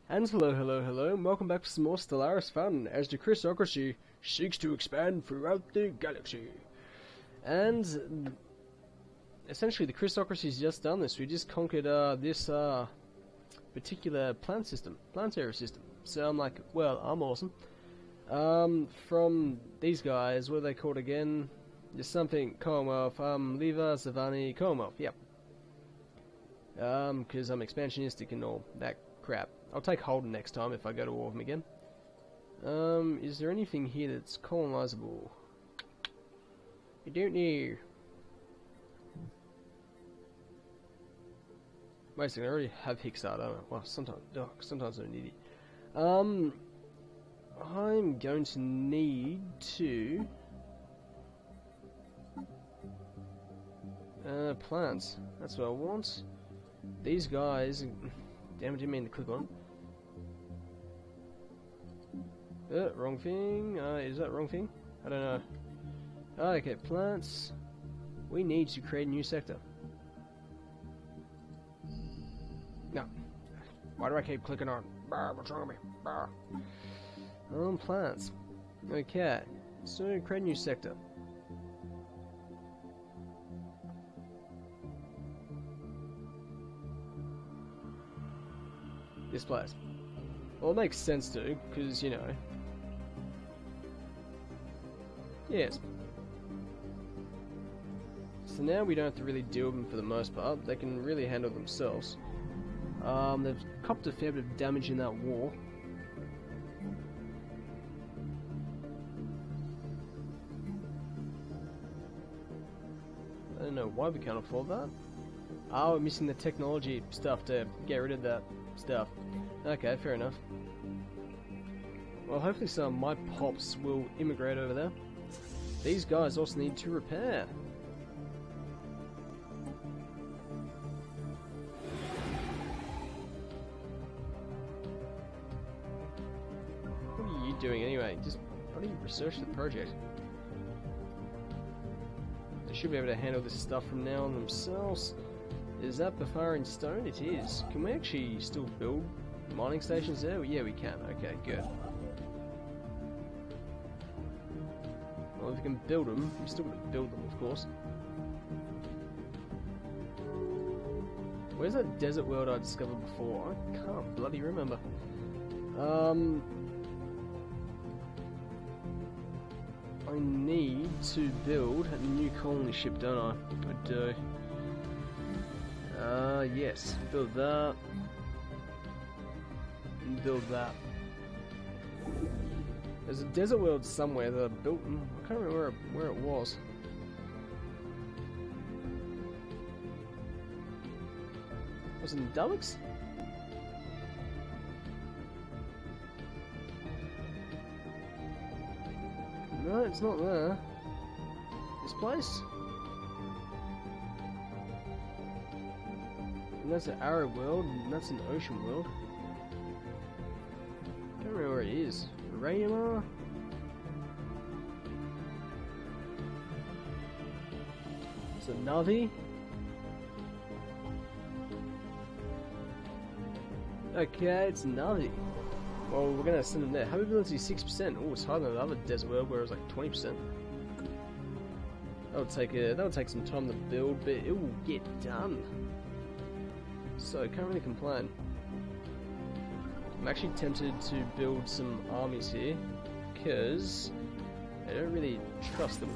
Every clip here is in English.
And hello, and welcome back to some more Stellaris fun, as the Chrisocracy seeks to expand throughout the galaxy. And essentially the Chrisocracy's just done this. We just conquered this particular planetary system. So I'm like, well, I'm awesome. From these guys, what are they called again? There's something, Commonwealth, Leva, Savani, Commonwealth, yep. Because I'm expansionistic and all that crap. I'll take Holden next time if I go to war with him again. Is there anything here that's colonizable? I don't know. Wait a second, I already have Hickstar, don't I? Well, sometimes I'm an idiot. I'm going to need to... plants. That's what I want. These guys... Damn, I didn't mean to click on. Wrong thing. Is that wrong thing? I don't know. Okay, plants. We need to create a new sector. No. Why do I keep clicking on? What's wrong with me? Plants. Okay. So create a new sector. This place. Well, it makes sense to, because, you know. Yes. So now we don't have to really deal with them for the most part. They can really handle themselves. They've copped a fair bit of damage in that war. I don't know why we can't afford that. Oh, we're missing the technology stuff to get rid of that stuff. Okay, fair enough. Well, hopefully some of my pops will immigrate over there. These guys also need to repair. What are you doing anyway? Just, how do you research the project? They should be able to handle this stuff from now on themselves. Is that Bafarian stone? It is. Can we actually still build mining stations there? Yeah, we can. Okay, good. Well, if we can build them, we still got to build them, of course. Where's that desert world I discovered before? I can't bloody remember. I need to build a new colony ship, don't I? I do. Yes. Build that. And build that. There's a desert world somewhere that I built. I can't remember where it was. Was it in Daleks? No, it's not there. This place? And that's an arid world, and that's an ocean world. Can't remember where it is. Rayama? It's a Navi? Okay, it's Navi. Well, we're gonna send them there. Habitability 6%. Oh, it's higher than the other desert world where it was like 20%. That'll take some time to build, but it will get done. So, I can't really complain. I'm actually tempted to build some armies here, because I don't really trust them.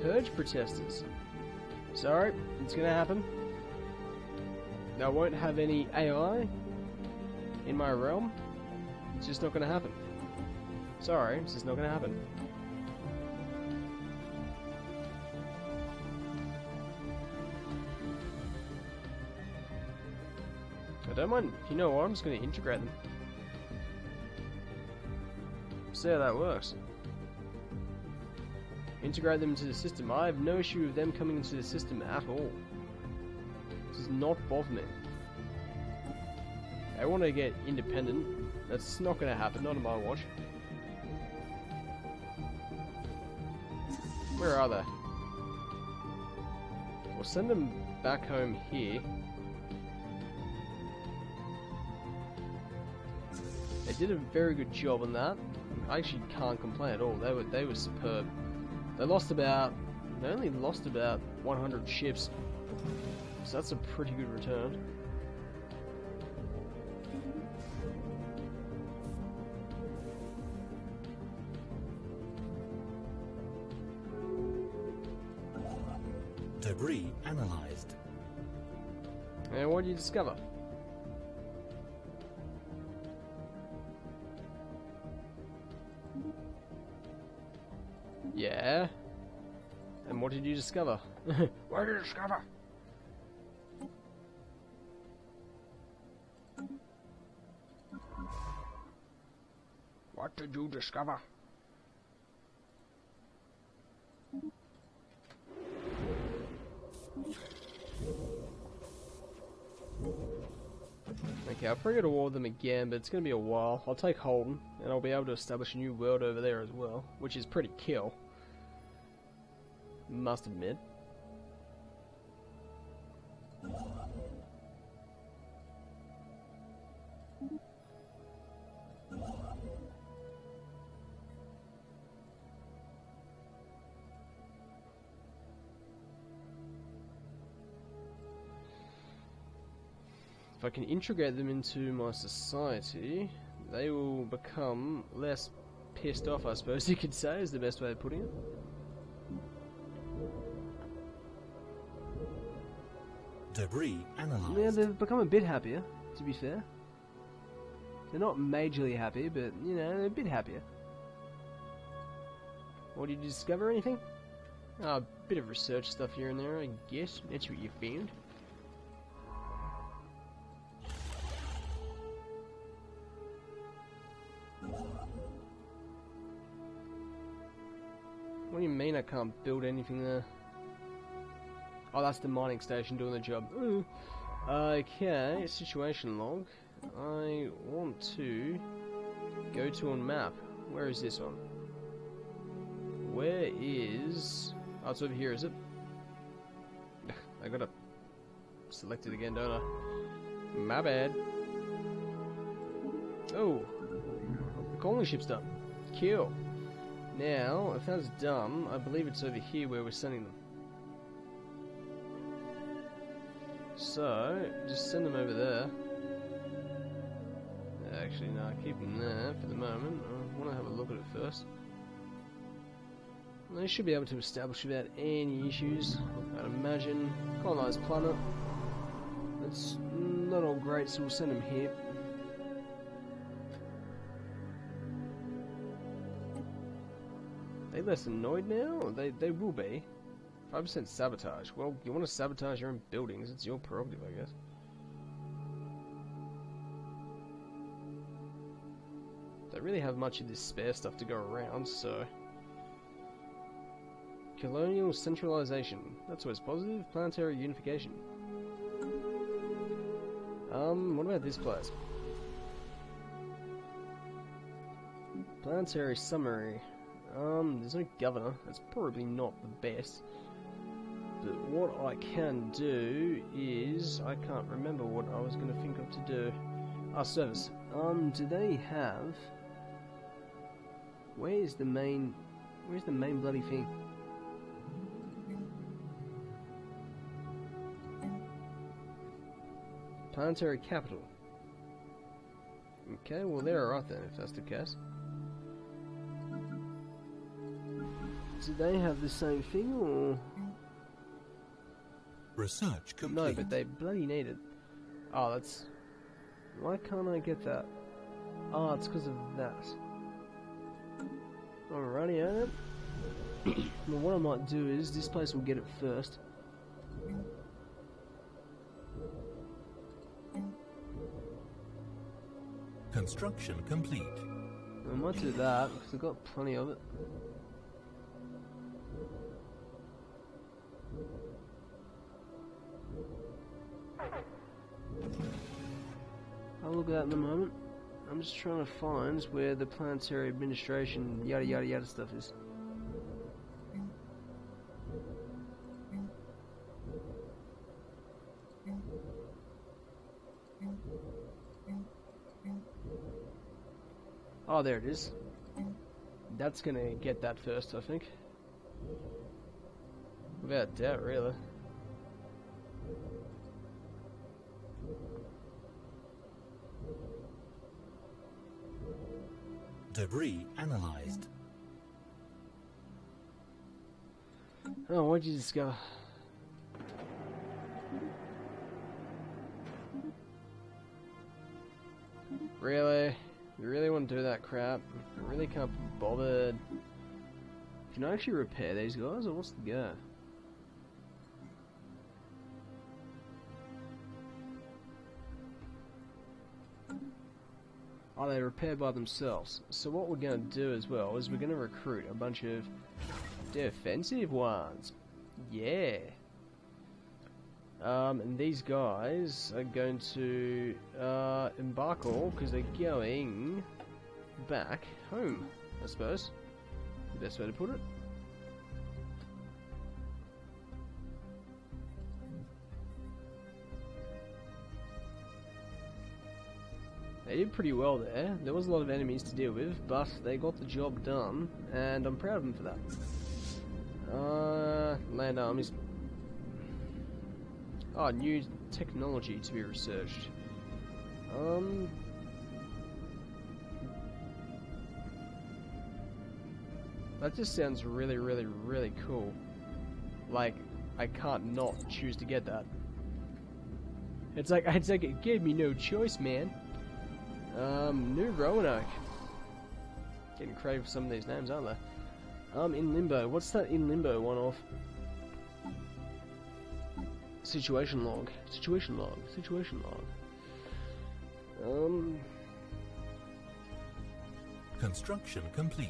Purge protesters. Sorry, it's gonna happen. I won't have any AI in my realm. It's just not gonna happen. Sorry, it's just not gonna happen. I don't mind. You know what? I'm just gonna integrate them. See how that works. Integrate them into the system. I have no issue with them coming into the system at all. This does not bother me. They want to get independent. That's not going to happen, not on my watch. Where are they? We'll send them back home here. They did a very good job on that. I actually can't complain at all. They were superb. They only lost about 100 ships. So that's a pretty good return. Debris analyzed. And what did you discover? Yeah. And what did you discover? What did you discover? What did you discover? Okay, I'll probably go to war with them again, but it's going to be a while. I'll take Holden, and I'll be able to establish a new world over there as well, which is pretty kill. Must admit. If I can integrate them into my society, they will become less pissed off, I suppose you could say, is the best way of putting it. Debris analyzed. Yeah, they've become a bit happier, to be fair. They're not majorly happy, but, you know, they're a bit happier. What, did you discover anything? Oh, a bit of research stuff here and there, I guess. That's what you found. What do you mean I can't build anything there? Oh, that's the mining station doing the job. Ooh. Okay, situation log. I want to go to a map. Where is this one? Where is... Oh, it's over here, is it? I gotta select it again, don't I? My bad. Oh, the colony ship's done. Kill. Now, if that's done, I believe it's over here where we're sending them. So, just send them over there. Actually, no, keep them there for the moment. I want to have a look at it first. They should be able to establish without any issues, I'd imagine. Colonized planet. It's not all great, so we'll send them here. They less annoyed now? They will be. 5% sabotage. Well, you want to sabotage your own buildings, it's your prerogative, I guess. Don't really have much of this spare stuff to go around, so... Colonial centralization. That's always positive. Planetary unification. What about this place? Planetary summary. There's no governor. That's probably not the best. But what I can do is... I can't remember what I was going to think of to do. Service. Do they have... Where's the main bloody thing? Planetary capital. Okay, well they're alright then, if that's the case. Do they have the same thing, or...? Research complete. No, but they bloody need it. Oh, that's... Why can't I get that? Oh, it's because of that. Alrighty, well, what I might do is, this place will get it first. Construction complete. I might do that, because I've got plenty of it. I'll look at that in a moment. I'm just trying to find where the planetary administration yada yada yada stuff is. Oh, there it is. That's gonna get that first, I think. Without doubt, really. Debris analyzed. Oh, why'd you just go? Really? You really want to do that crap? I really can't be bothered. Can I actually repair these guys, or what's the go? Oh, they repair by themselves. So what we're going to do as well is we're going to recruit a bunch of defensive ones. Yeah. And these guys are going to embark all because they're going back home, I suppose. The best way to put it. They did pretty well there. There was a lot of enemies to deal with, but they got the job done, and I'm proud of them for that. Land armies. Oh, new technology to be researched. That just sounds really, really, really cool. Like, I can't not choose to get that. It's like it gave me no choice, man. New Roanoke. Getting creative with some of these names, aren't they? In Limbo. What's that in Limbo one off? Situation log. Situation log. Situation log. Construction complete.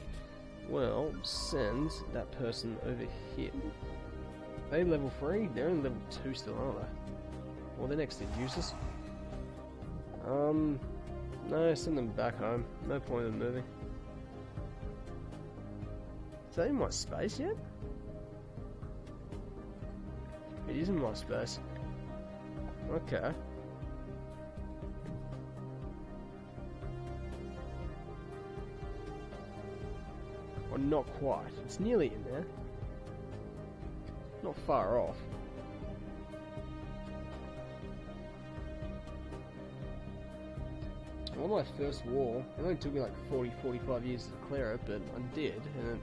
Well, send that person over here. Are they level 3? They're in level 2 still, aren't they? Well, they're next to users. No, send them back home. No point in moving. Is that in my space yet? It is in my space. Okay. Well, not quite. It's nearly in there. Not far off. On my first war, it only took me like 40-45 years to clear it, but I did, and it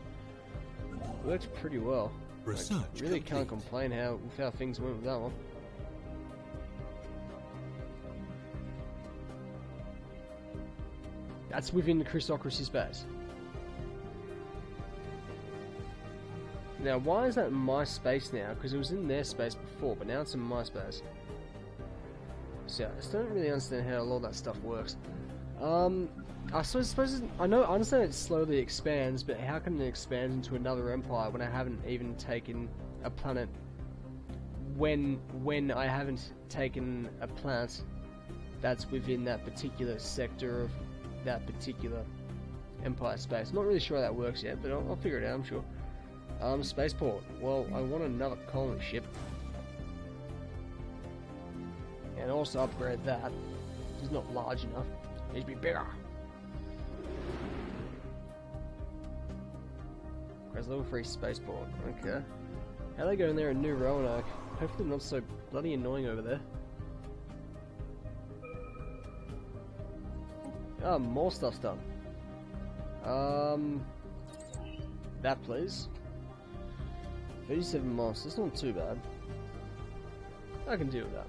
worked pretty well. Research I really complete. can't complain with how things went with that one. That's within the Chrisocracy space. Now, why is that in my space now? Because it was in their space before, but now it's in my space. So I still don't really understand how a lot of that stuff works. I suppose I understand it slowly expands, but how can it expand into another empire when I haven't even taken a planet? When I haven't taken a planet that's within that particular sector of that particular empire space. I'm not really sure how that works yet, but I'll figure it out, I'm sure. Spaceport. Well, I want another colony ship. And also upgrade that. It's not large enough. It needs to be bigger. There's level 3 spaceport. Okay. How they go in there in New Roanoke? Hopefully not so bloody annoying over there. Oh, more stuff's done. That please. 37 months. That's not too bad. I can deal with that.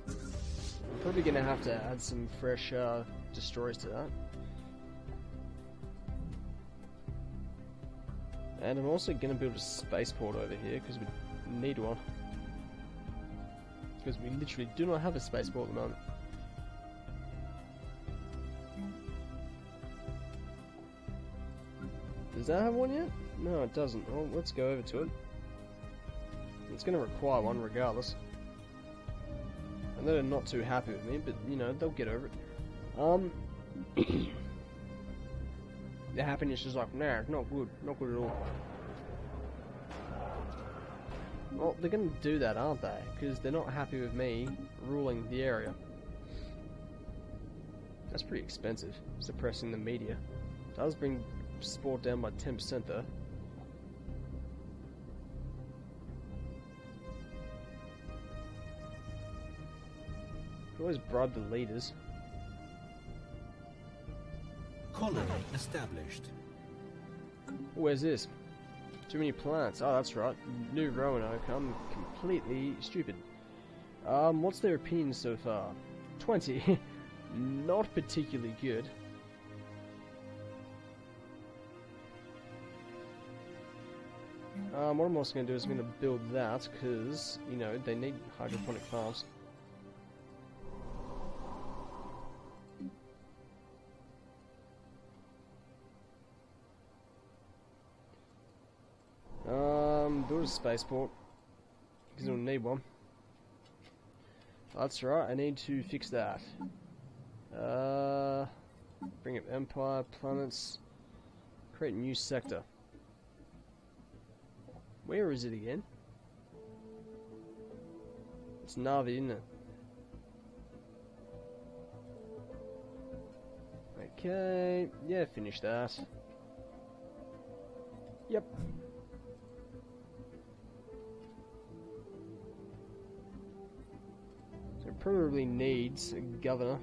I'm probably gonna have to add some fresh destroyers to that. And I'm also gonna build a spaceport over here because we need one. Because we literally do not have a spaceport at the moment. Does that have one yet? No, it doesn't. Well, let's go over to it. It's going to require one regardless. I know they're not too happy with me, but, you know, they'll get over it. The happiness is like, nah, it's not good. Not good at all. Well, they're going to do that, aren't they? Because they're not happy with me ruling the area. That's pretty expensive, suppressing the media. Does bring sport down by 10% though. You always bribe the leaders. Colony established. Where's this? Too many planets. Oh, that's right. New Roanoke. I'm completely stupid. What's their opinion so far? 20. Not particularly good. What I'm also going to do is I'm going to build that, because, you know, they need hydroponic farms. Build a spaceport, because we'll need one. That's right, I need to fix that. Bring up Empire, planets, create a new sector. Where is it again? It's Navi, isn't it? Okay, yeah, finish that. Yep. So it probably needs a governor.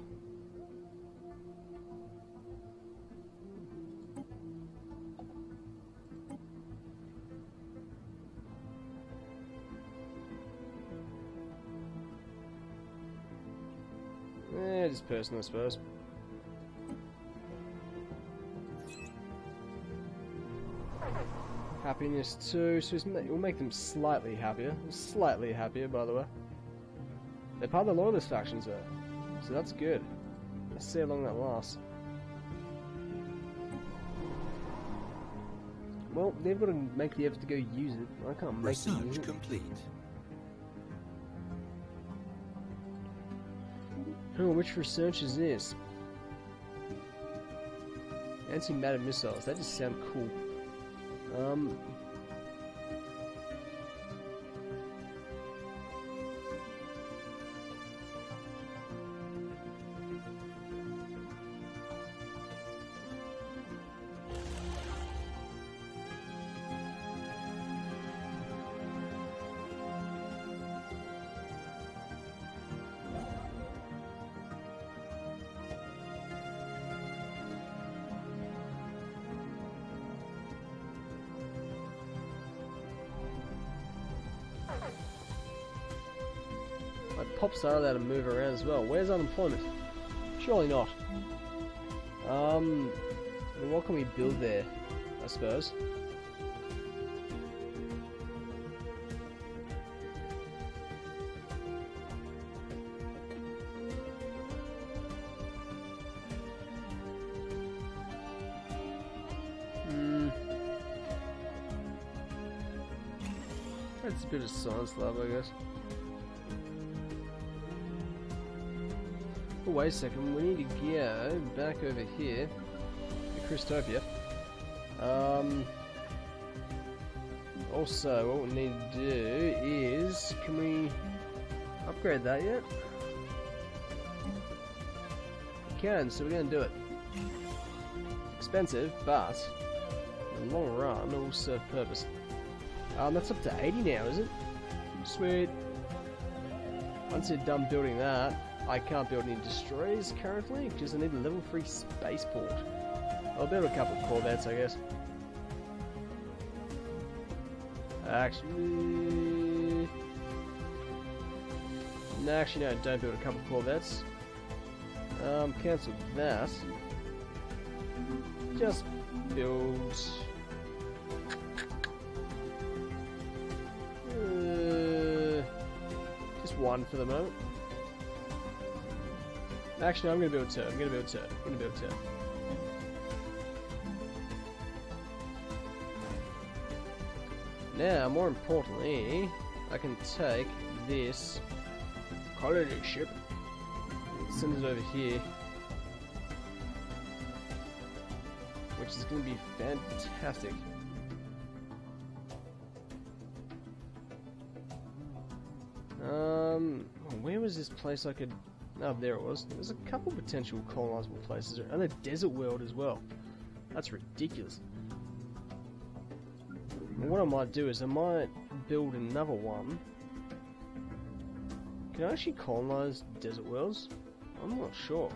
Just person, I suppose. Happiness too, so we'll make them slightly happier. Slightly happier, by the way. They're part of the loyalist factions though, so that's good. Let's see how long that lasts. Well, they've got to make the effort to go use it. I can't make them use it. Research complete. Oh, which research is this? Anti-matter missiles. That just sound cool. Like, pops are allowed to move around as well. Where's unemployment? Surely not. Well, what can we build there, I suppose? That's a bit of science lab, I guess. Oh, wait a second, we need to go back over here to Christopia. Also, what we need to do is, can we upgrade that yet? We can, so we're going to do it. Expensive, but in the long run, it will serve purpose. That's up to 80 now, is it? Sweet. Once you're done building that, I can't build any destroyers currently because I need a level 3 spaceport. I'll build a couple of corvettes, I guess. Actually, no, don't build a couple of corvettes. Cancel that. Just build. Just one for the moment. Actually, no, I'm gonna build two. I'm gonna build two. Now, more importantly, I can take this colony ship and send it over here, which is gonna be fantastic. Where was this place I could... Oh, there it was. There's a couple potential colonizable places, and a desert world as well. That's ridiculous. And what I might do is I might build another one. Can I actually colonize desert worlds? I'm not sure.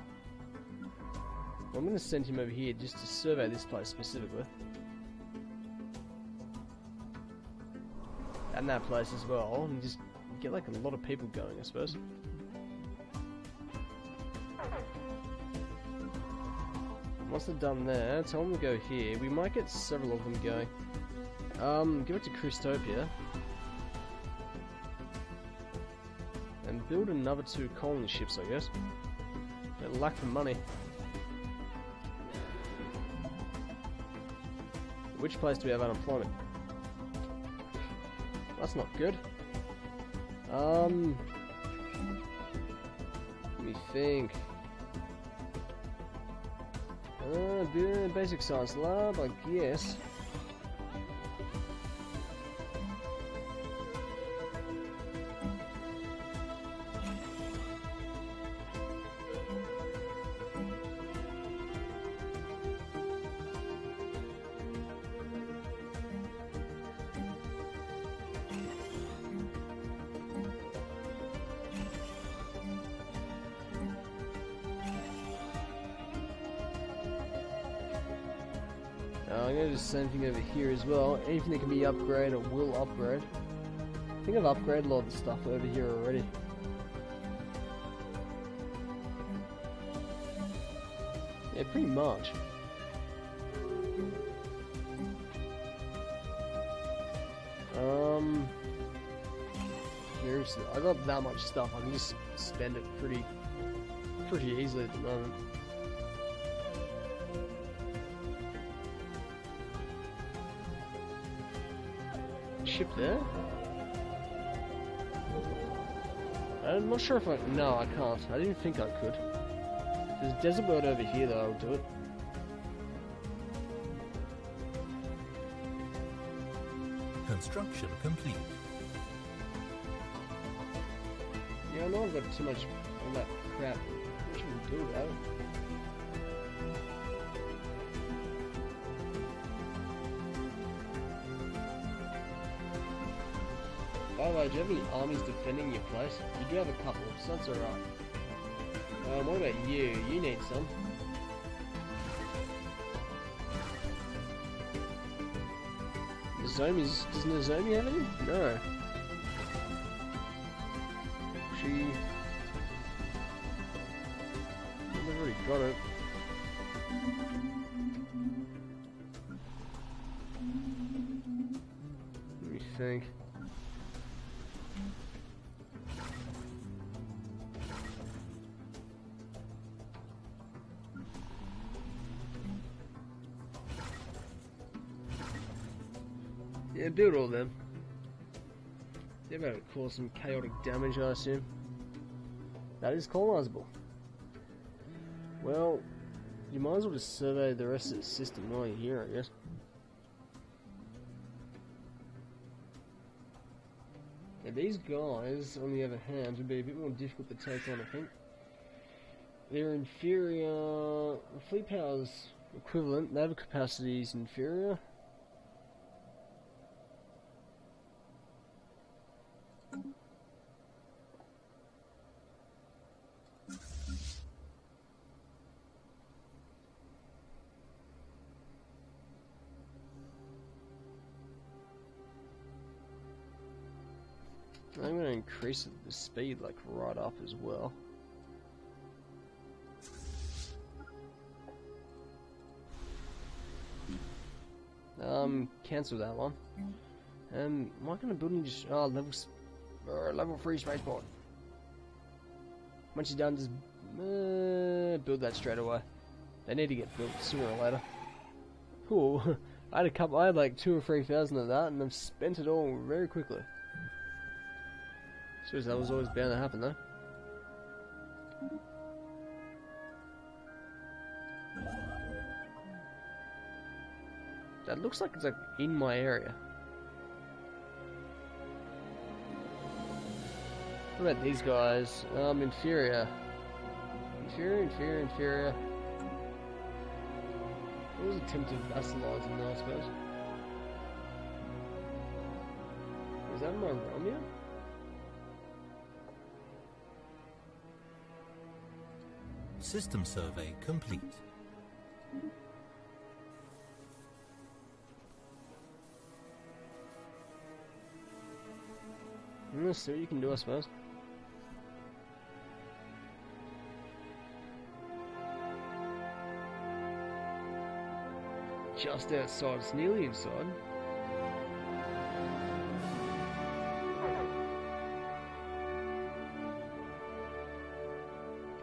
I'm going to send him over here just to survey this place specifically. And that place as well, and just get like a lot of people going, I suppose. Once they're done there, tell them to go here. We might get several of them going. Give it to Christopia. And build another 2 colony ships, I guess. They lack for money. Which place do we have unemployment? That's not good. Let me think. Basic science lab, I guess. I'm going to do the same thing over here as well. Anything that can be upgraded will upgrade. I think I've upgraded a lot of the stuff over here already. Yeah, pretty much. Seriously, I got that much stuff. I can just spend it pretty easily at the moment. Ship there? I'm not sure if I... No, I can't. I didn't think I could. There's a desert world over here though, I'll do it. Construction complete. Yeah, I know I've got too much of that crap. What should we do about it? By the way, do you have any armies defending your place? You do have a couple, so that's alright. What about you? You need some. Nozomi's... Does Nozomi have any? No. She... I've already got it. Let me think. Yeah, build all of them. They're about to cause some chaotic damage, I assume. That is colonizable. Well, you might as well just survey the rest of the system while you're here, I guess. Yeah, these guys, on the other hand, would be a bit more difficult to take on, I think. They're inferior... Fleet power's equivalent, naval capacity is inferior. I'm going to increase the speed like right up as well. Cancel that one. Am I going to build any just level 3 spaceport? Once you're done, just build that straight away. They need to get built sooner or later. Cool. I had like 2,000 or 3,000 of that, and I've spent it all very quickly. Suppose that was always bound to happen though. That looks like it's like in my area. What about these guys? Inferior. inferior. What was attempted vassalizing though, I suppose? Was that my Romeo? System survey complete. Let's see what you can do, I suppose. Just outside, it's nearly inside.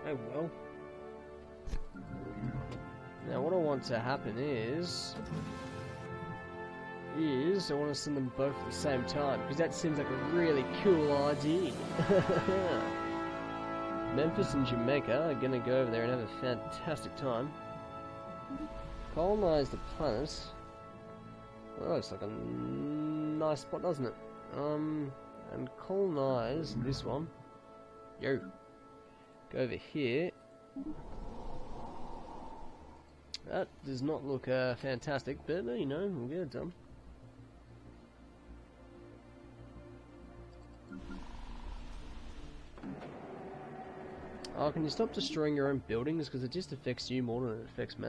Oh well. Now what I want to happen is I want to send them both at the same time, because that seems like a really cool idea. Memphis and Jamaica are gonna go over there and have a fantastic time. Colonize the planet. Well, looks like a nice spot, doesn't it? And colonize this one. Yo. Go over here. That does not look fantastic, but you know, we'll get it done. Oh, can you stop destroying your own buildings? Because it just affects you more than it affects me.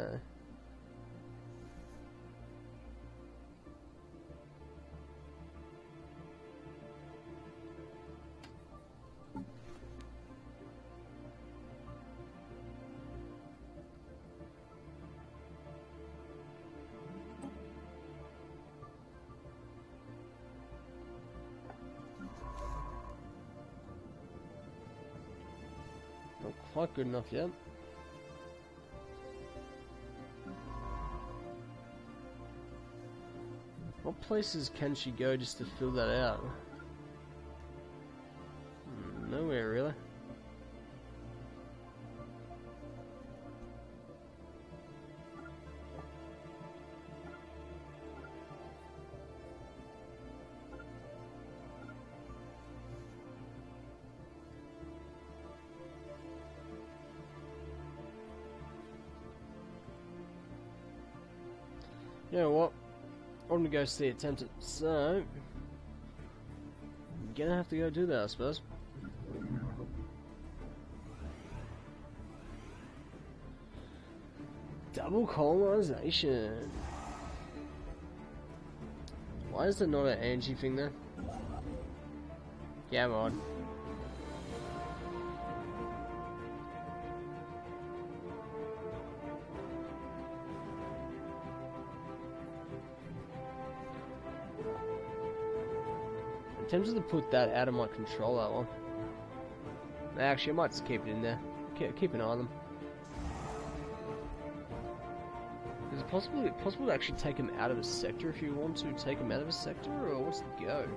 Not quite good enough yet. What places can she go just to fill that out? Nowhere really. You know what? I'm gonna go see attempt it, so I'm gonna have to go do that, I suppose. Double colonization. Why is there not an Angie thing there? Yeah, on. I'm tempted to put that out of my control, that one. Actually, I might just keep it in there. Keep an eye on them. Is it possible to actually take him out of a sector if you want to take him out of a sector, or what's the go?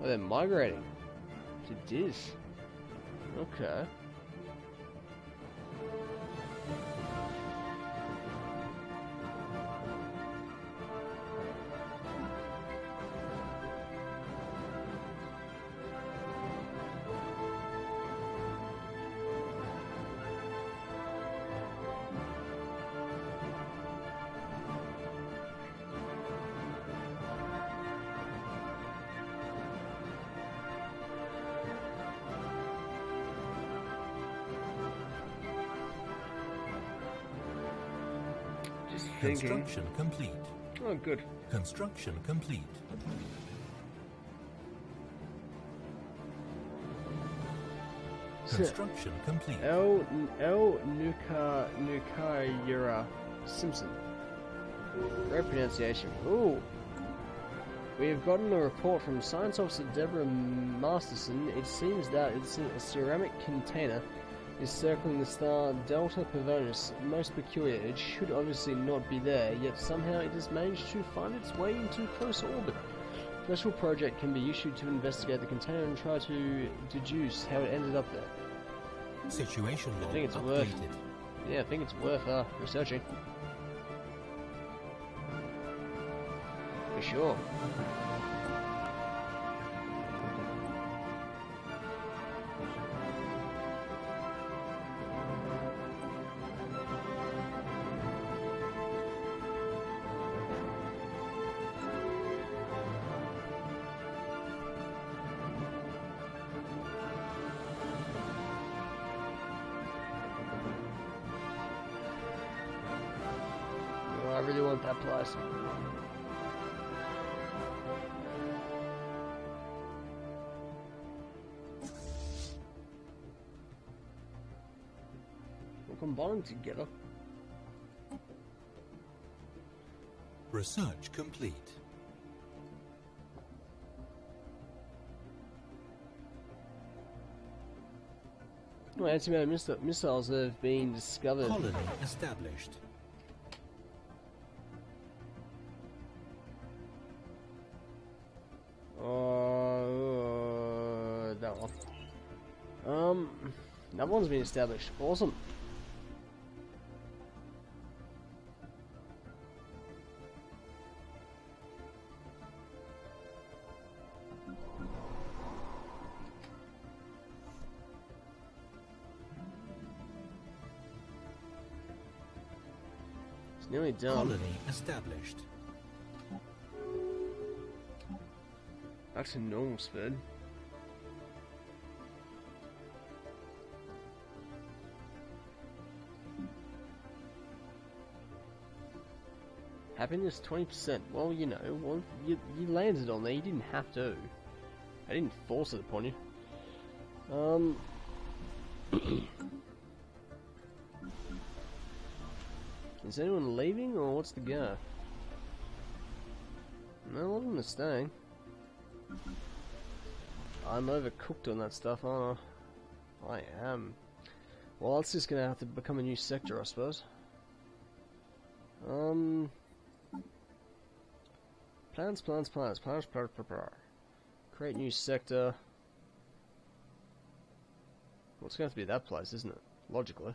Oh, they're migrating to Diz. Okay. Construction complete. Oh, good. Construction complete. Construction complete. El Nukayura Simpson. Great pronunciation. Ooh. We have gotten a report from Science Officer Deborah Masterson. It seems that it's a ceramic container is circling the star Delta Pavonis. Most peculiar. It should obviously not be there, yet somehow it has managed to find its way into close orbit. A special project can be issued to investigate the container and try to deduce how it ended up there. Situation log I think it's updated. worth. Yeah, I think it's worth researching. For sure. really want that place. We'll combine together. Research complete. No, anti-matter missiles have been discovered. Colony established. That one. That one's been established. Awesome. It's nearly done. Colony established. Back to normal speed. Happiness 20%. Well, you know, you landed on there. You didn't have to. I didn't force it upon you. Is anyone leaving, or what's the go? No, a lot of them are staying. I'm overcooked on that stuff, aren't I? I am. Well, that's just gonna have to become a new sector, I suppose. Plans. Create new sector. Well, it's going to have to be that place, isn't it? Logically.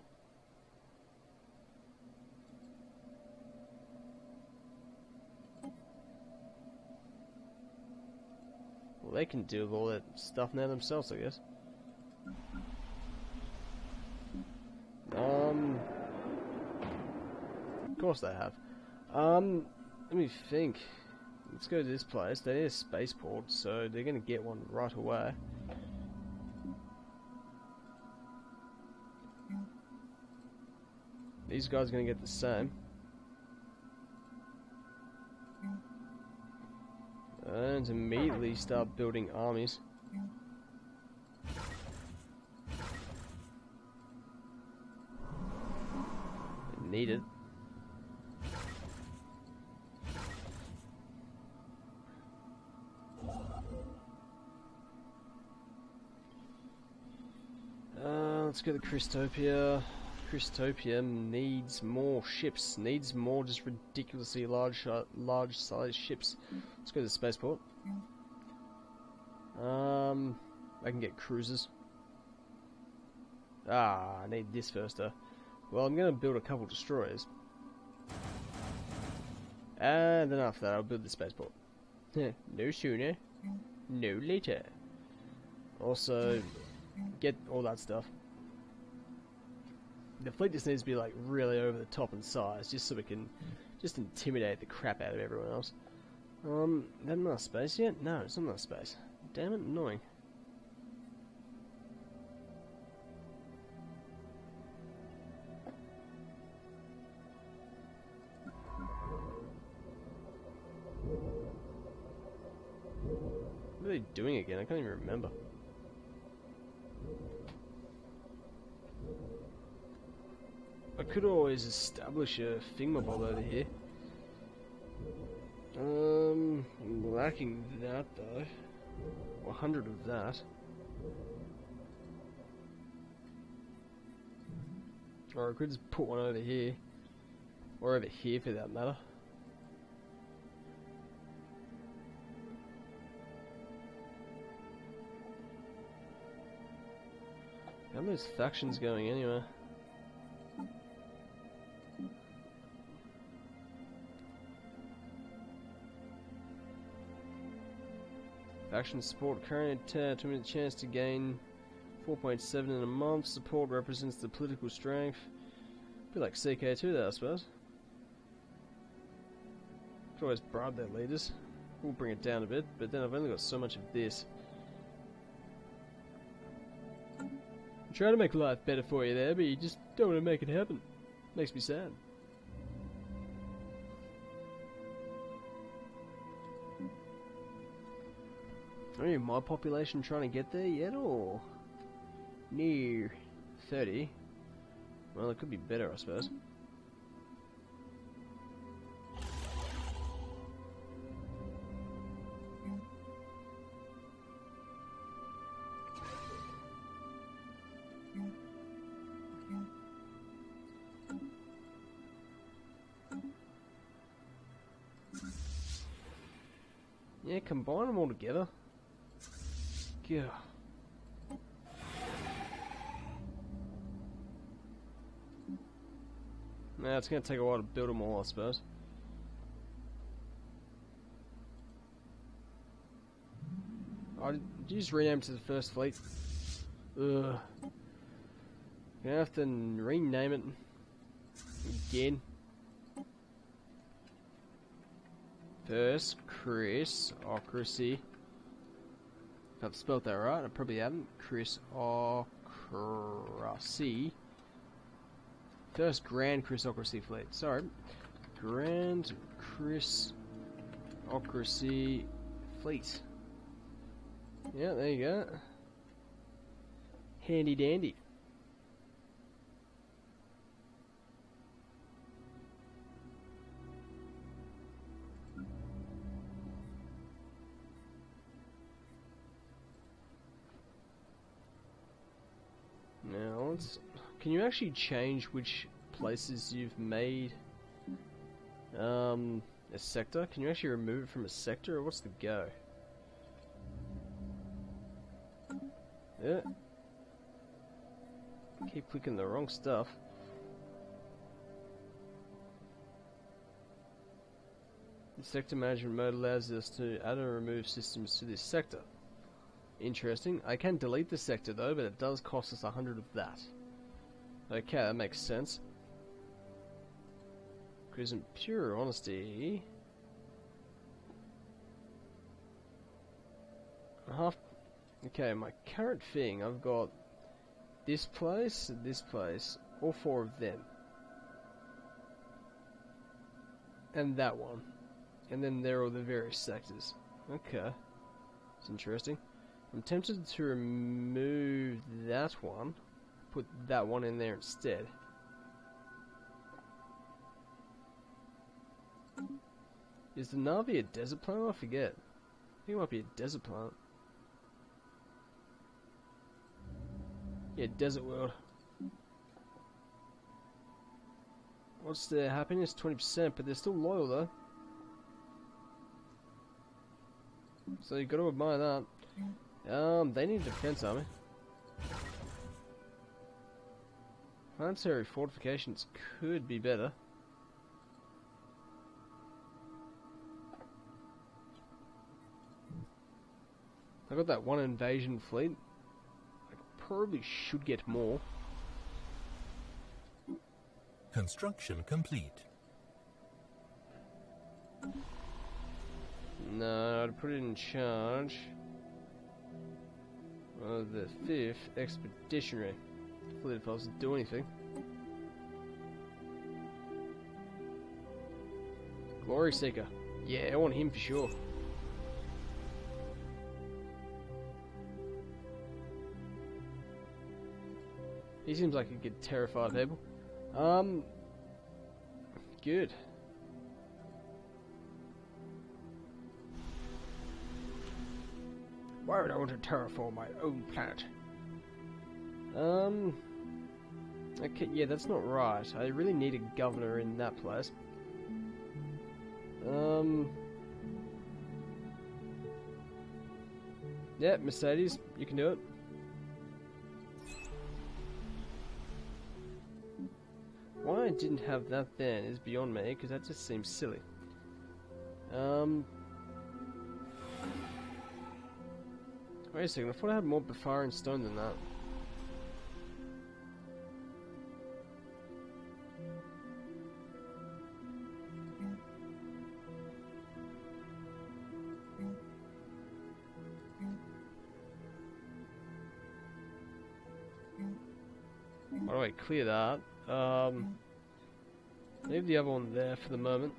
Well, they can deal with all that stuff now themselves, I guess. Of course they have. Let me think. Let's go to this place. They need a spaceport, so they're going to get one right away. These guys are going to get the same. And immediately start building armies. Need it. Let's go to Christopia. Christopia needs more ships. Needs more just ridiculously large-sized ships. Let's go to the spaceport. I can get cruisers. I need this first though. Well, I'm going to build a couple destroyers. And then after that, I'll build the spaceport. No sooner, no later. Also, get all that stuff. The fleet just needs to be like really over the top in size, just so we can just intimidate the crap out of everyone else. That enough space yet? No, it's not enough space. Damn it, annoying. What are they doing again? I can't even remember. I could always establish a thingamabob over here. Lacking that though. 100 of that. Or I could just put one over here. Or over here for that matter. How are those factions going anyway? Faction support current to a chance to gain 4.7 in a month. Support represents the political strength. Be like CK2 there, I suppose. Could always bribe their leaders. We'll bring it down a bit, but then I've only got so much of this. I'm trying to make life better for you there, but you just don't want to make it happen. Makes me sad. Is my population trying to get there yet, or near 30? Well, it could be better, I suppose. Yeah, combine them all together. Yeah. Nah, it's going to take a while to build them all, I suppose. Did you just rename to the first fleet? Ugh. Gonna have to rename it again. First, Chrisocracy. If I've spelled that right, I probably haven't. Chrisocracy. First Grand Chrisocracy fleet. Sorry. Grand Chrisocracy fleet. Yeah, there you go. Handy dandy. Now, can you actually change which places you've made a sector? Can you actually remove it from a sector, or what's the go? Yeah. Keep clicking the wrong stuff. The sector management mode allows us to add and remove systems to this sector. Interesting. I can delete the sector though, but it does cost us 100 of that. Okay, that makes sense. Because in pure honesty, okay, my current thing, I've got this place, all four of them, and that one, and then there are the various sectors. Okay, it's interesting. I'm tempted to remove that one, put that one in there instead. Is the Navi a desert planet? I forget. I think it might be a desert planet. Yeah, desert world. What's their happiness? 20%, but they're still loyal though. So you've got to admire that. They need a defense army. Planetary fortifications could be better. I got that one invasion fleet. I probably should get more. Construction complete. No, I'd put it in charge of the 5th Expeditionary Fleet if I was to do anything. Glory Seeker. Yeah, I want him for sure. He seems like he could terrify people. Good. Why would I want to terraform my own planet? Okay, yeah, that's not right. I really need a governor in that place. Yeah, Mercedes, you can do it. Why I didn't have that then is beyond me, because that just seems silly. Wait a second, I thought I had more fire and stone than that. Why do I clear that? Leave the other one there for the moment.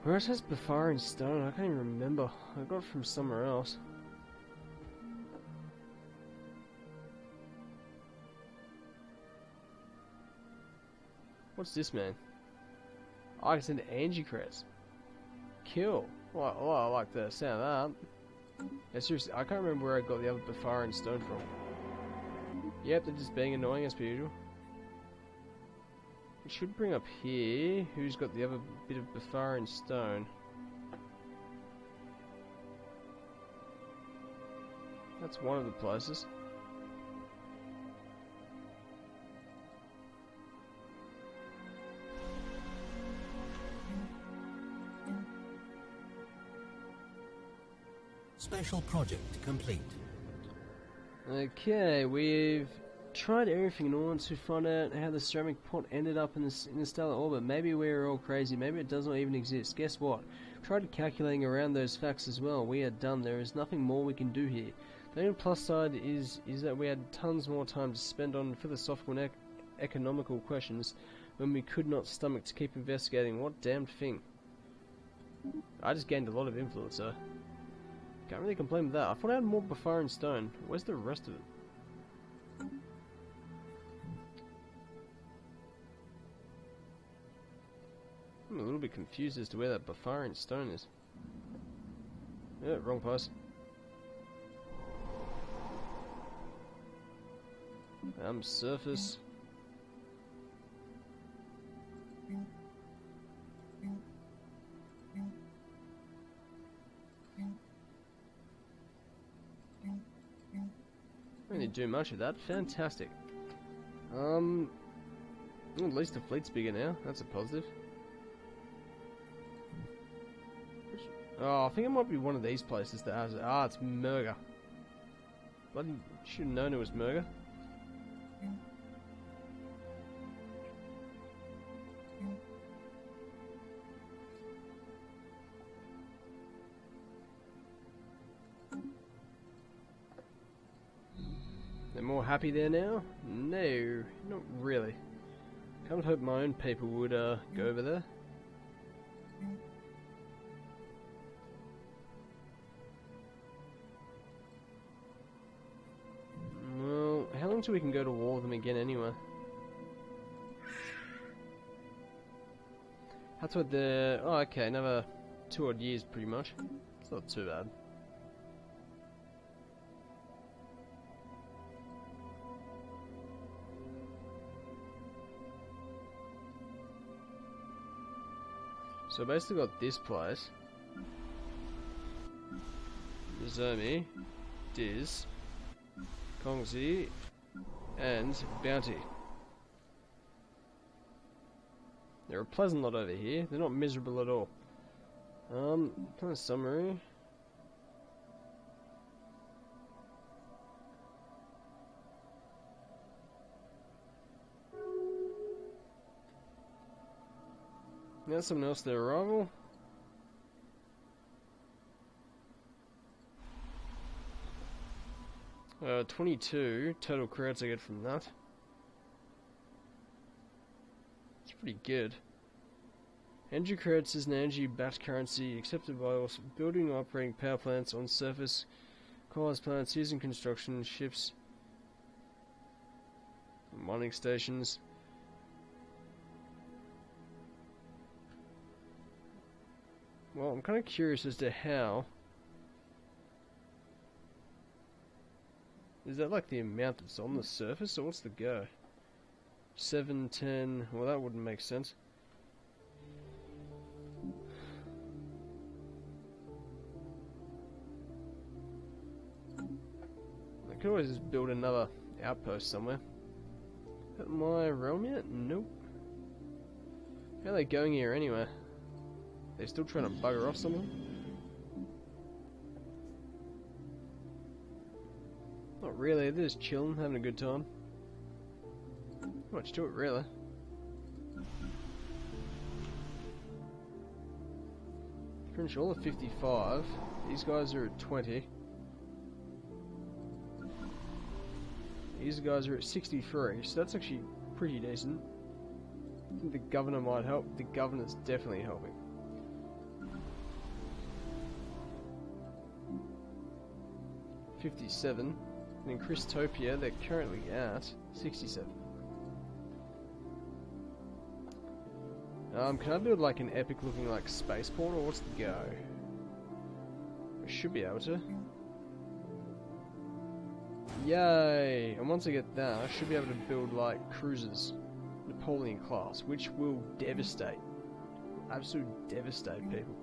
Where it has Befarian stone, I can't even remember. I got it from somewhere else. What's this, man? Oh, I can send Angie credits. Kill. Oh, I like the sound of that. Yeah, seriously, I can't remember where I got the other Befarian stone from. Yep, they're just being annoying as per usual. It should bring up here who's got the other bit of Befarian stone. That's one of the places. Special project complete. Okay, we've tried everything in order to find out how the ceramic pot ended up in the stellar orbit. Maybe we're all crazy, maybe it does not even exist. Guess what? Tried calculating around those facts as well. We are done. There is nothing more we can do here. The only plus side is that we had tons more time to spend on philosophical and economical questions when we could not stomach to keep investigating. What damned thing. I just gained a lot of influence, so can't really complain with that. I thought I had more Befarian stone. Where's the rest of it? I'm a little bit confused as to where that Befarian stone is. Yeah, wrong place. Surface. I didn't do much of that. Fantastic. At least the fleet's bigger now. That's a positive. Oh, I think it might be one of these places that has it. Ah, it's Murga. Bloody should have known it was Murga. They're more happy there now? No, not really. Kind of hope my own people would go over there. Well, how long till we can go to war with them again anyway? That's what the... Oh, okay, another 2 odd years pretty much. It's not too bad. So I basically got this place. Nozomi, Diz, Kongzi, and Bounty. They're a pleasant lot over here. They're not miserable at all. Kind of summary. Now someone else their arrival. Uh, 22 total credits I get from that. It's pretty good. Energy credits is an energy batch currency accepted by all building and operating power plants on surface, cause plants using construction, ships, mining stations. Well, I'm kind of curious as to how. Is that like the amount that's on the surface, or what's the go? 7, 10, well that wouldn't make sense. I could always just build another outpost somewhere. Is that my realm yet? Nope. How are they going here anyway? They're still trying to bugger off something? Not really, they're just chilling, having a good time. Not much to it, really. Finish all at 55. These guys are at 20. These guys are at 63, so that's actually pretty decent. I think the governor might help. The governor's definitely helping. 57. And in Christopia, they're currently at 67. Can I build like an epic looking like spaceport, or what's the go? I should be able to. Yay! And once I get that, I should be able to build like cruisers, Napoleon class, which will devastate, absolutely devastate people.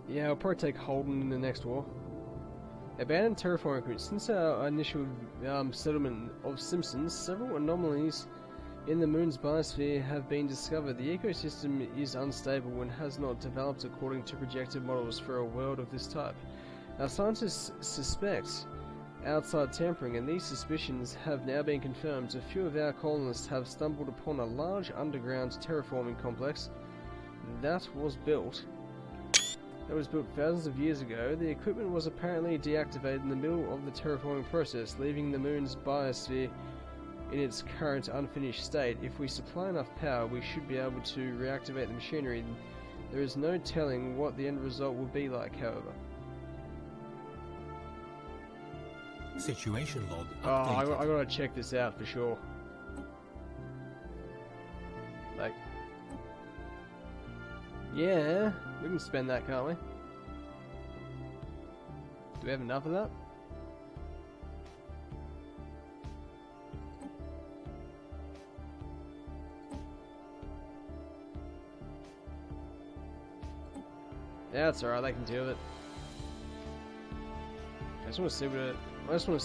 Yeah, I'll probably take Holden in the next war. Abandoned terraforming equipment. Since our initial settlement of Simpsons, several anomalies in the moon's biosphere have been discovered. The ecosystem is unstable and has not developed according to projected models for a world of this type. Our scientists suspect outside tampering, and these suspicions have now been confirmed. A few of our colonists have stumbled upon a large underground terraforming complex that was built thousands of years ago. The equipment was apparently deactivated in the middle of the terraforming process, leaving the moon's biosphere in its current unfinished state. If we supply enough power, we should be able to reactivate the machinery. There is no telling what the end result will be like, however. Situation log Oh, updated. I gotta check this out for sure. Like, yeah, we can spend that, can't we? Do we have enough of that? Yeah, that's alright, I can deal with it. I just want to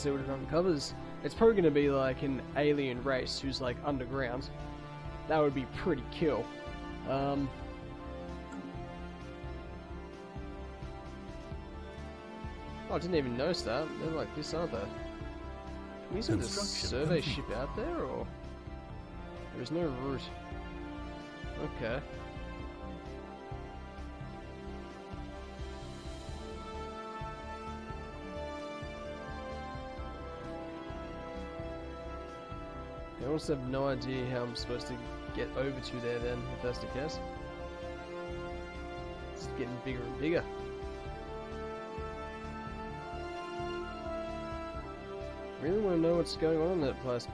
see what it uncovers. It's probably going to be like an alien race who's like underground. That would be pretty cool. Oh, I didn't even notice that. They're like this, aren't they? Can we send a survey ship out there, or there's no route? Okay. I also have no idea how I'm supposed to get over to there then, if that's the case. It's getting bigger and bigger. Really want to know what's going on in that place.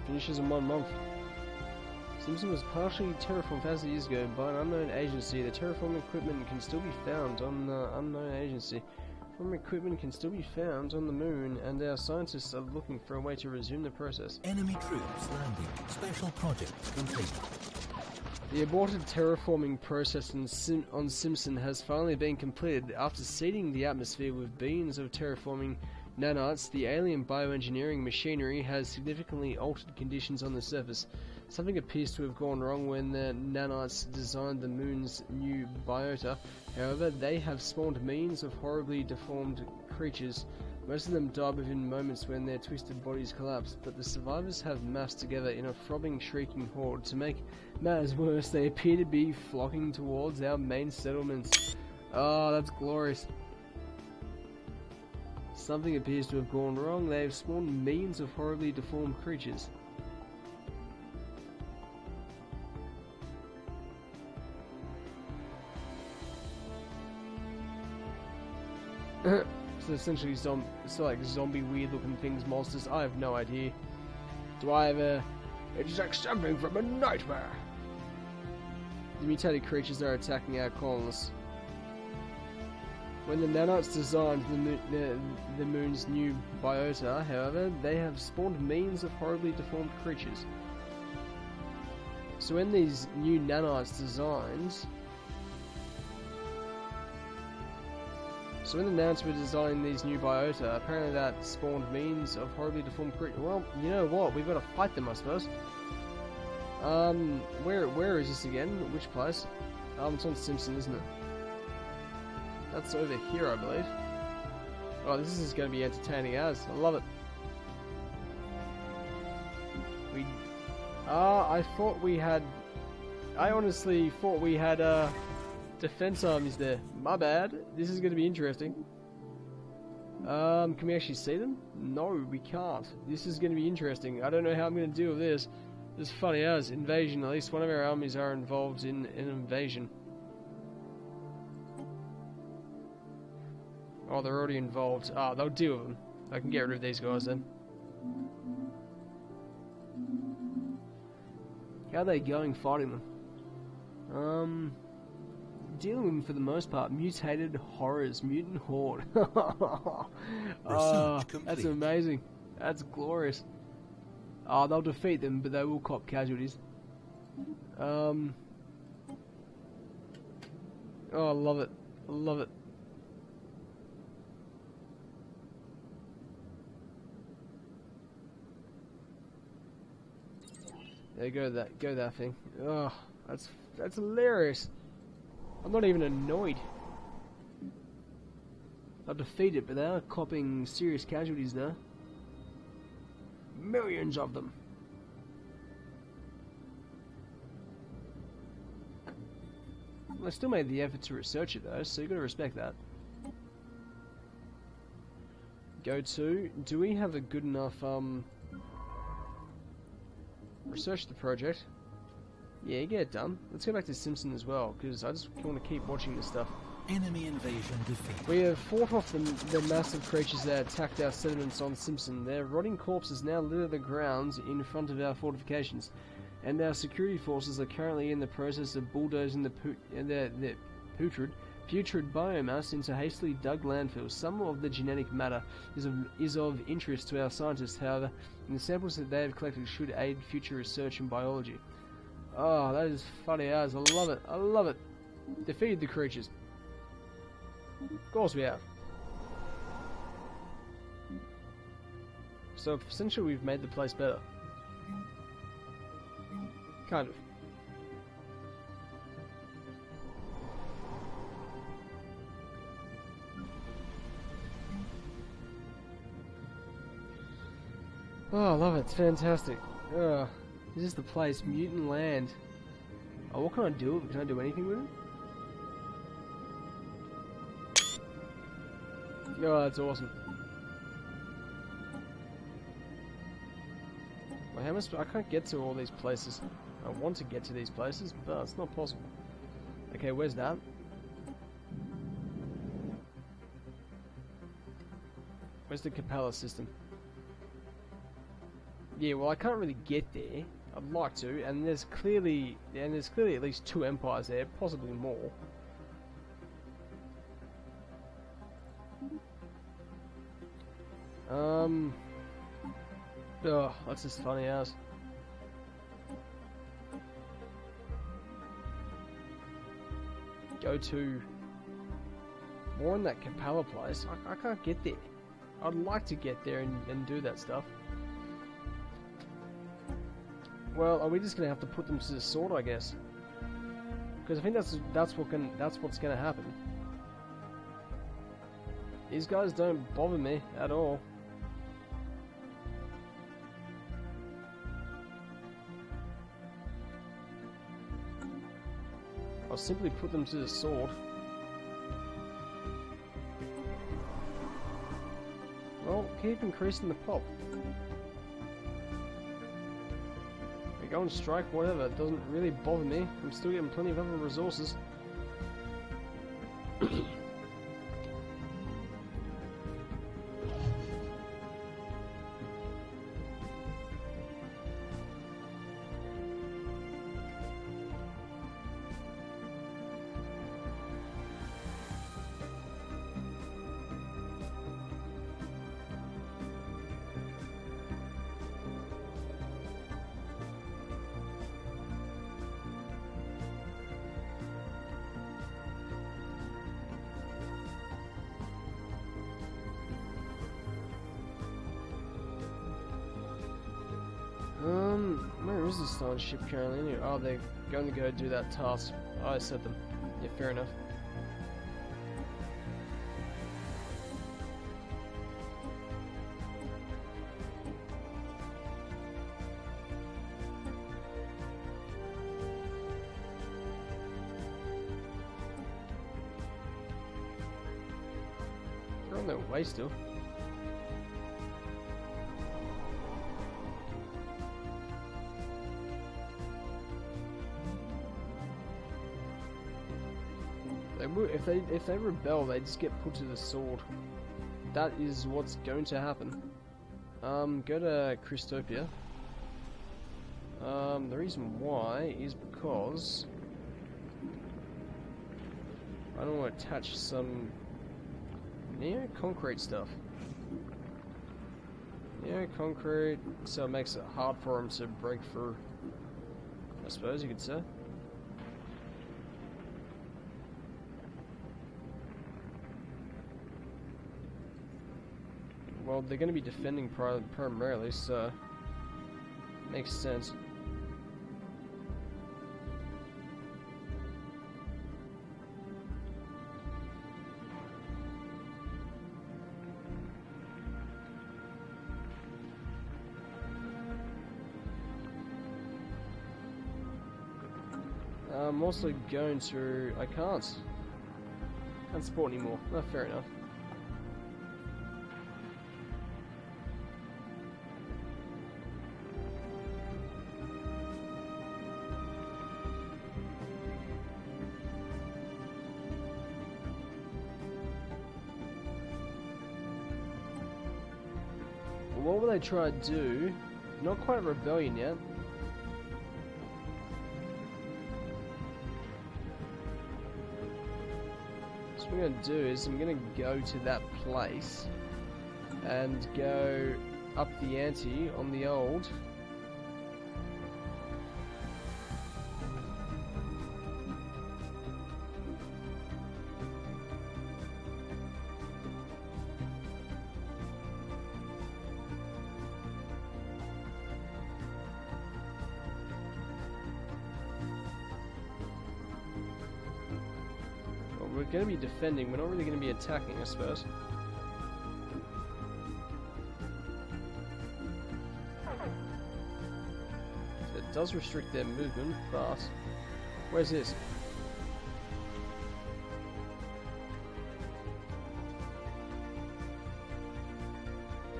Finishes in 1 month. Simpson was partially terraformed thousands of years ago by an unknown agency. The terraforming equipment can still be found on the unknown agency. Terraforming equipment can still be found on the moon, and our scientists are looking for a way to resume the process. Enemy troops landing. Special project complete. The aborted terraforming process on Simpson has finally been completed. After seeding the atmosphere with billions of terraforming nanites, the alien bioengineering machinery has significantly altered conditions on the surface. Something appears to have gone wrong when the nanites designed the moon's new biota. However, they have spawned millions of horribly deformed creatures. Most of them died within moments when their twisted bodies collapsed, but the survivors have massed together in a throbbing, shrieking horde. To make matters worse, they appear to be flocking towards our main settlements. Oh, that's glorious. Something appears to have gone wrong. They have spawned millions of horribly deformed creatures. So essentially, so like zombie, weird-looking things, monsters. I have no idea. Do I have a? It's like something from a nightmare. The mutated creatures are attacking our colonists. When the nanites designed the moon's new biota, however, they have spawned millions of horribly deformed creatures. So when these new nanites designed... So when the nanites were designing these new biota, apparently that spawned millions of horribly deformed creatures. Well, you know what? We've got to fight them, I suppose. Where is this again? Which place? It's on Simpson, isn't it? That's over here, I believe. Oh, this is going to be entertaining as. I love it. I thought we had... I honestly thought we had, defense armies there. My bad. This is going to be interesting. Can we actually see them? No, we can't. This is going to be interesting. I don't know how I'm going to deal with this. It's funny as invasion. At least one of our armies are involved in an invasion. Oh, they're already involved. Ah, they'll deal with them. I can get rid of these guys then. How are they going fighting them? Dealing with them for the most part. Mutated horrors. Mutant horde. That's amazing. That's glorious. Oh, they'll defeat them, but they will cop casualties. Oh, I love it. I love it. There, go that thing. Oh, that's hilarious. I'm not even annoyed. I'll defeat it, but they are copping serious casualties now. Millions of them. Well, I still made the effort to research it though, so you gotta respect that. Go to. Do we have a good enough research the project? Yeah, get it done. Let's go back to Simpson as well, because I just want to keep watching this stuff. Enemy invasion defeated. We have fought off the massive creatures that attacked our settlements on Simpson. Their rotting corpses now litter the grounds in front of our fortifications, and our security forces are currently in the process of bulldozing the putrid biomass into hastily dug landfills. Some of the genetic matter is of interest to our scientists, however, and the samples that they have collected should aid future research in biology. Oh, that is funny as. I love it. I love it. Defeated the creatures. Of course we have. So essentially we've made the place better. Kind of. Oh, I love it. It's fantastic. This is the place. Mutant land. Oh, what can I do with it? Can I do anything with it? Oh, that's awesome. Well, how much? I can't get to all these places. I want to get to these places, but it's not possible. Okay, where's that? Where's the Capella system? Yeah, well, I can't really get there. I'd like to, and there's clearly at least 2 empires there, possibly more. Oh, that's just funny as. Go to more in that Capella place. I can't get there. I'd like to get there and do that stuff. Well, are we just gonna have to put them to the sword, I guess? Because I think that's what's gonna happen. These guys don't bother me at all. I'll simply put them to the sword. Well, keep increasing the pop. We go and strike, whatever. It doesn't really bother me. I'm still getting plenty of other resources. Where is the starship currently? Oh, they're going to go do that task. Oh, I set them. Yeah, fair enough. They're on their way still. If they rebel, they just get put to the sword. That is what's going to happen. Go to Christopia. The reason why is because I don't want to attach some concrete stuff. Concrete, so it makes it hard for them to break through, I suppose you could say. Well, they're going to be defending primarily, so makes sense. I'm also going to... I can't support anymore. Oh, fair enough. What will they try to do? Not quite a rebellion yet. So what I'm going to do is I'm going to go to that place and go up the ante on the old. We're going to be defending, we're not really going to be attacking, I suppose. So it does restrict their movement, but... Where's this?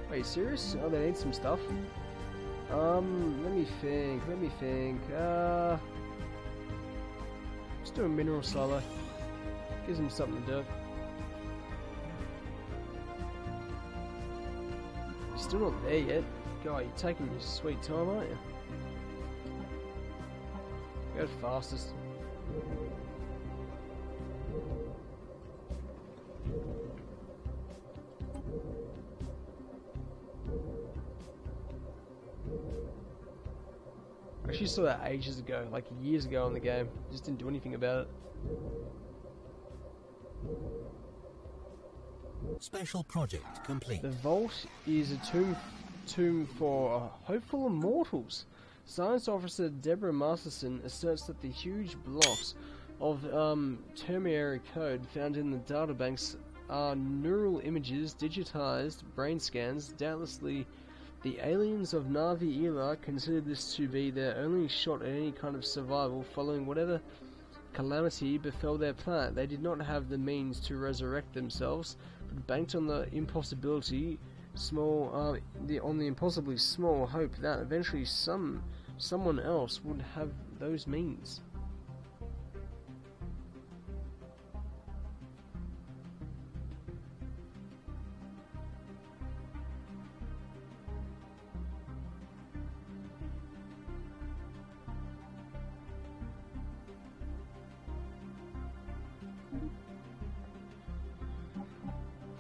Are you serious? Oh, they need some stuff. Let me think. Let's do a mineral silo. Gives him something to do. You're still not there yet. God, you're taking your sweet time, aren't you? Go the fastest. I actually saw that ages ago, like years ago in the game. Just didn't do anything about it. Special project complete. The vault is a tomb for hopeful immortals. Science officer Deborah Masterson asserts that the huge blocks of tertiary code found in the databanks are neural images, digitized brain scans. Doubtlessly, the aliens of Navi Ela considered this to be their only shot at any kind of survival following whatever calamity befell their planet. They did not have the means to resurrect themselves, but banked on the impossibly small hope that eventually someone else would have those means.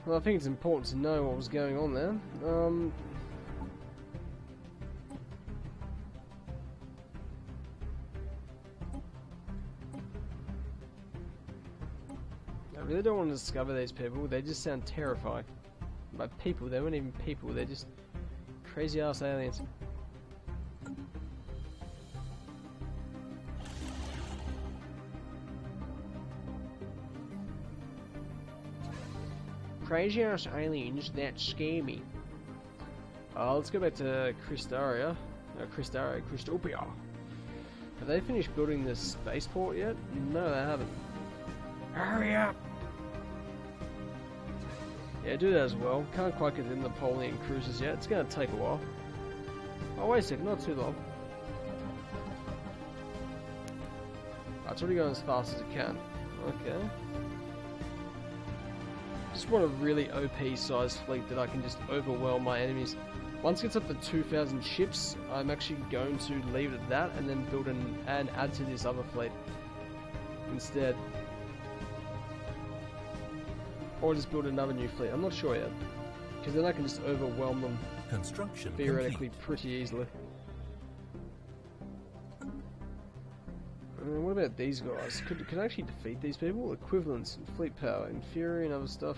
Well, I think it's important to know what was going on there. I really don't want to discover these people. They just sound terrifying. By people, they weren't even people. They're just crazy ass aliens. Crazy ass aliens that scare me. Let's go back to Christopia. Have they finished building the spaceport yet? No, they haven't. Hurry up! Yeah, do that as well. Can't quite get in the Napoleon cruisers yet. It's going to take a while. Oh, wait a second, not too long. It's already going as fast as it can. Okay. Just want a really OP sized fleet that I can just overwhelm my enemies. Once it gets up to 2,000 ships, I'm actually going to leave it at that and then build and add to this other fleet instead. Or just build another new fleet. I'm not sure yet. Because then I can just overwhelm them Construction theoretically complete. pretty easily. What about these guys? Could I actually defeat these people? Equivalents and fleet power, inferior and other stuff.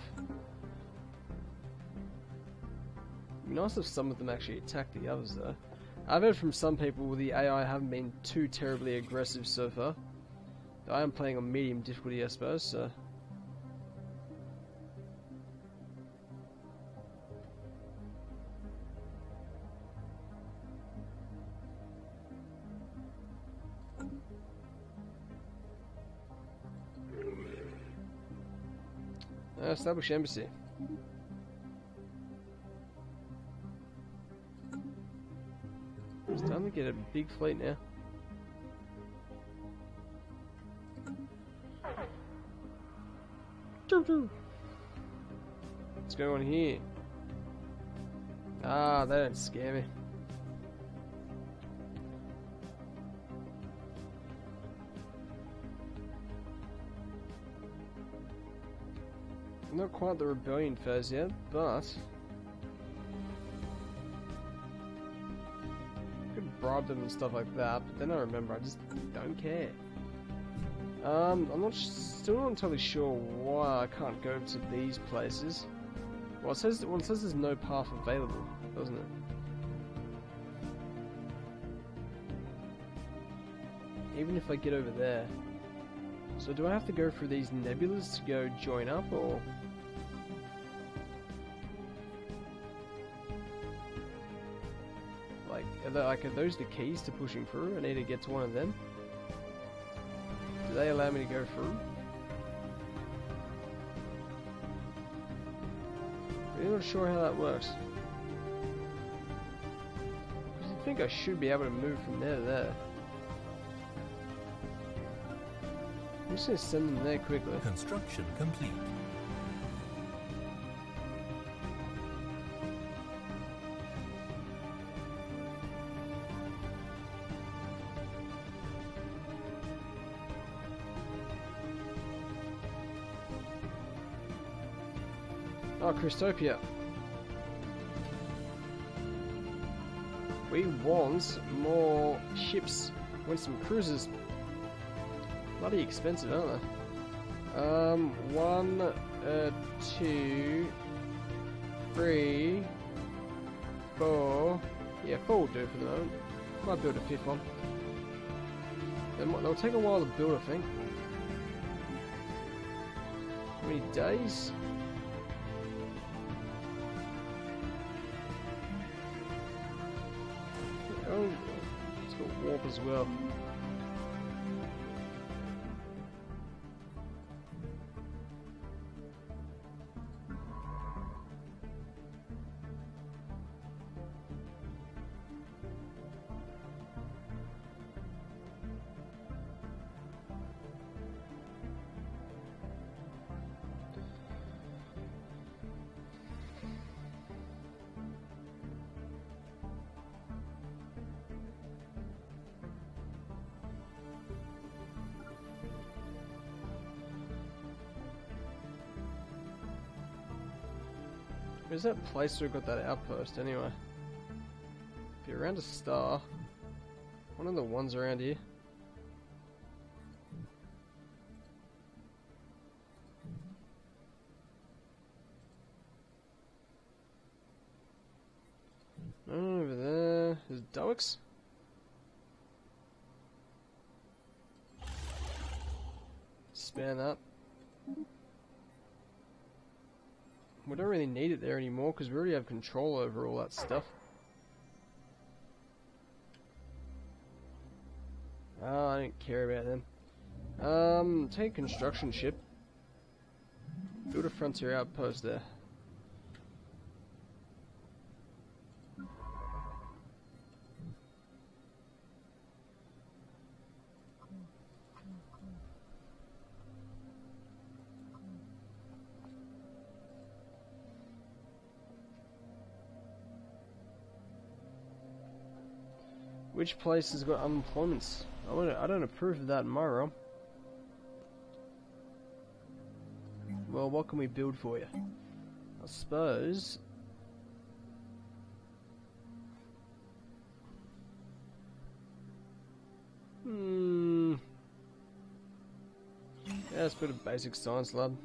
It'd be nice if some of them actually attack the others though. I've heard from some people the AI haven't been too terribly aggressive so far. I am playing on medium difficulty I suppose, so... Establish embassy. It's time to get a big fleet now. What's going on here? Ah, they don't scare me. Not quite the rebellion phase yet, but I could bribe them and stuff like that. But then I remember I just don't care. I'm still not entirely sure why I can't go to these places. Well, it says there's no path available, doesn't it? Even if I get over there. So do I have to go through these nebulas to go join up, or? Are those the keys to pushing through? I need to get to one of them. Do they allow me to go through? Really not sure how that works. I think I should be able to move from there to there. I'm just going to send them there quickly. Construction complete. Oh, Christopia. We want more ships. We want some cruisers. Bloody expensive, aren't they? 1, 2, 3, 4. Yeah, 4 will do for the moment. Might build a 5th one. They'll take a while to build, I think. How many days? Oh, it's got warp as well. Where's that place where we got that outpost anyway? If you're around a star, one of the ones around here. Over there, there's Doix. Span that. We don't really need it there anymore because we already have control over all that stuff. Oh, I don't care about them. Take a construction ship. Build a frontier outpost there. Which place has got unemployment? I don't approve of that in my realm. Well, what can we build for you? I suppose. Yeah, let's put a basic science lab.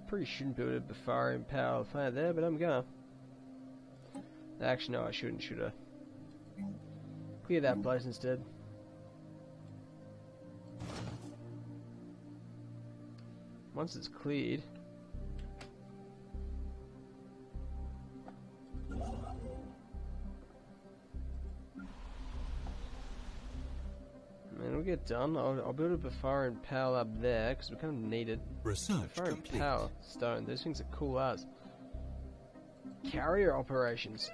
Probably shouldn't build a Bafarian power plant there, but I'm gonna. Actually, no, I shouldn't, should I? Clear that place instead. Once it's cleared. And we'll get done. I'll build a Bafarian power lab there, because we kind of need it. Research Bafarian complete. power stone. Those things are cool as. Carrier operations.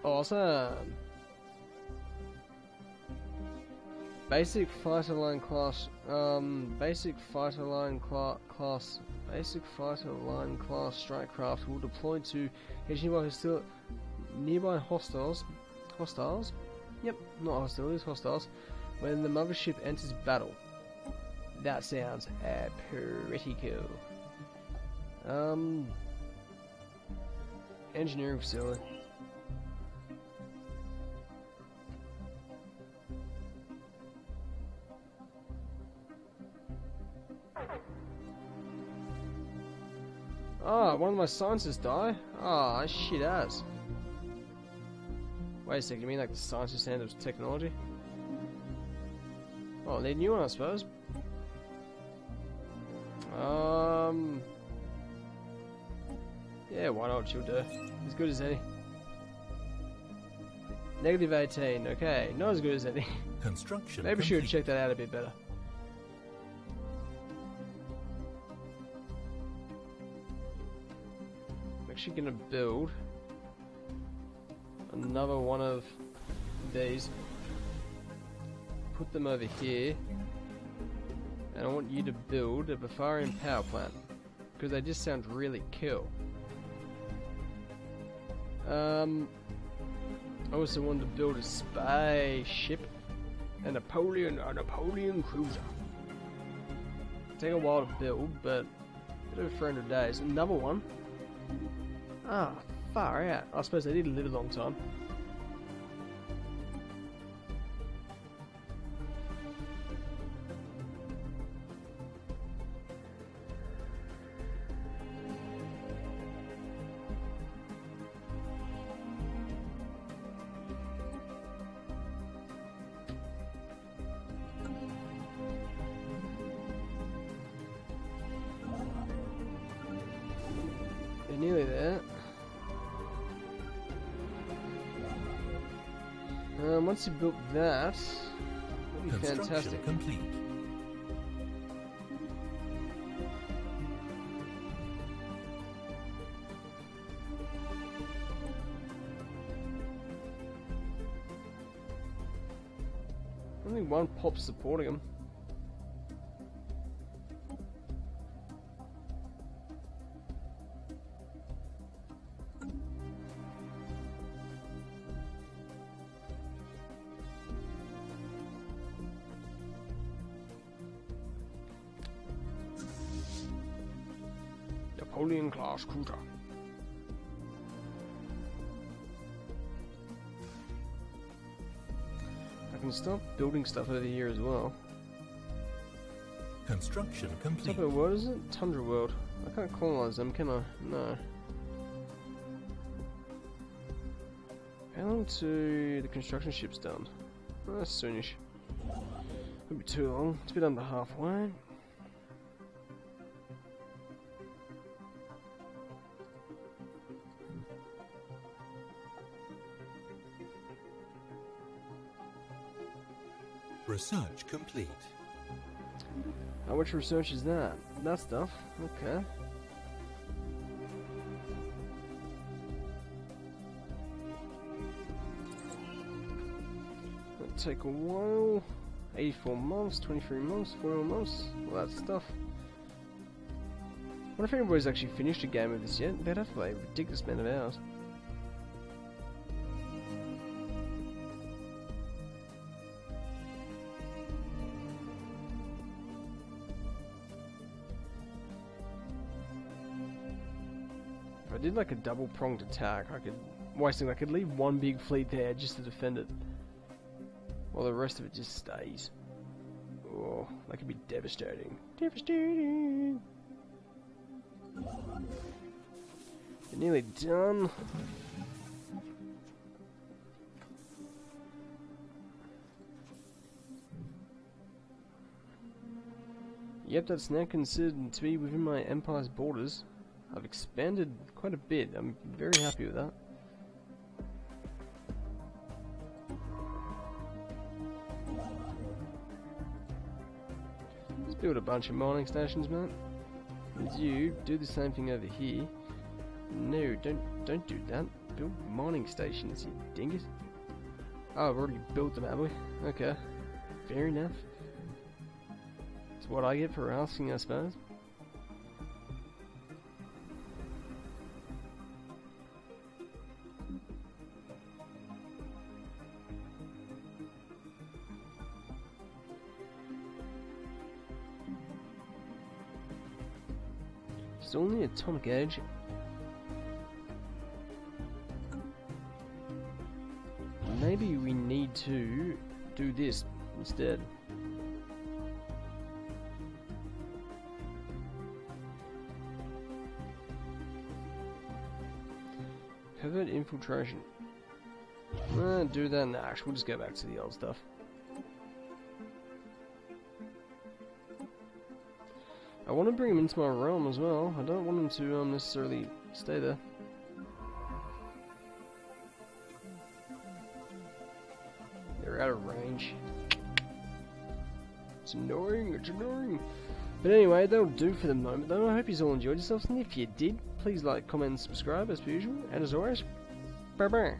Awesome. Basic fighter line class. Basic fighter line class. Basic fighter line class strike craft will deploy to catch nearby hostiles. Hostiles? Yep, not hostilities, hostiles. When the mothership enters battle. That sounds pretty cool. Engineering facility. Oh, one of my scientists die? Oh, shit ass. Wait a second, you mean like the scientist handles technology? Oh, they need a new one, I suppose. Yeah, why not? She'll do. As good as any. Negative 18, okay. Not as good as any. Construction Maybe she would complete. check that out a bit better. I'm actually gonna build another one of these. Put them over here. And I want you to build a Bafarian power plant. Because they just sound really cool. I also wanted to build a spaceship. A Napoleon cruiser. Take a while to build, but over 300 days. Another one. Ah, far out. I suppose they did live a long time. They're nearly there. Once you built that, that'd be Construction fantastic. complete. Only one pop supporting him. Napoleon class cruiser. I can start building stuff over here as well. Construction What complete. type of world is it? Tundra world. I can't colonize them, can I? No. How long to the construction ship's done? Oh, that's soonish. Won't be too long. It's a bit under halfway. Research complete. How much research is that? That stuff? Okay. It'll take a while. 84 months, 23 months, 41 months, all that stuff. wonder if anybody's actually finished a game of this yet. They'd have to play a ridiculous amount of hours. If I did like a double pronged attack, I could leave one big fleet there just to defend it, while the rest of it just stays. Oh, that could be devastating. Devastating! We're nearly done. Yep, that's now considered to be within my empire's borders. I've expanded quite a bit. I'm very happy with that. Let's build a bunch of mining stations, man. And you do the same thing over here. No, don't do that. Build mining stations, you dingus. Oh, I've already built them, have we? Okay, fair enough. It's what I get for asking, I suppose. Still need atomic edge. Maybe we need to do this instead. Covert infiltration. Do that next. We'll just go back to the old stuff. I want to bring them into my realm as well. I don't want them to necessarily stay there. They're out of range. It's annoying, it's annoying. But anyway, that'll do for the moment though. I hope you all enjoyed yourselves, and if you did, please like, comment, and subscribe as per usual. And as always, bye bye.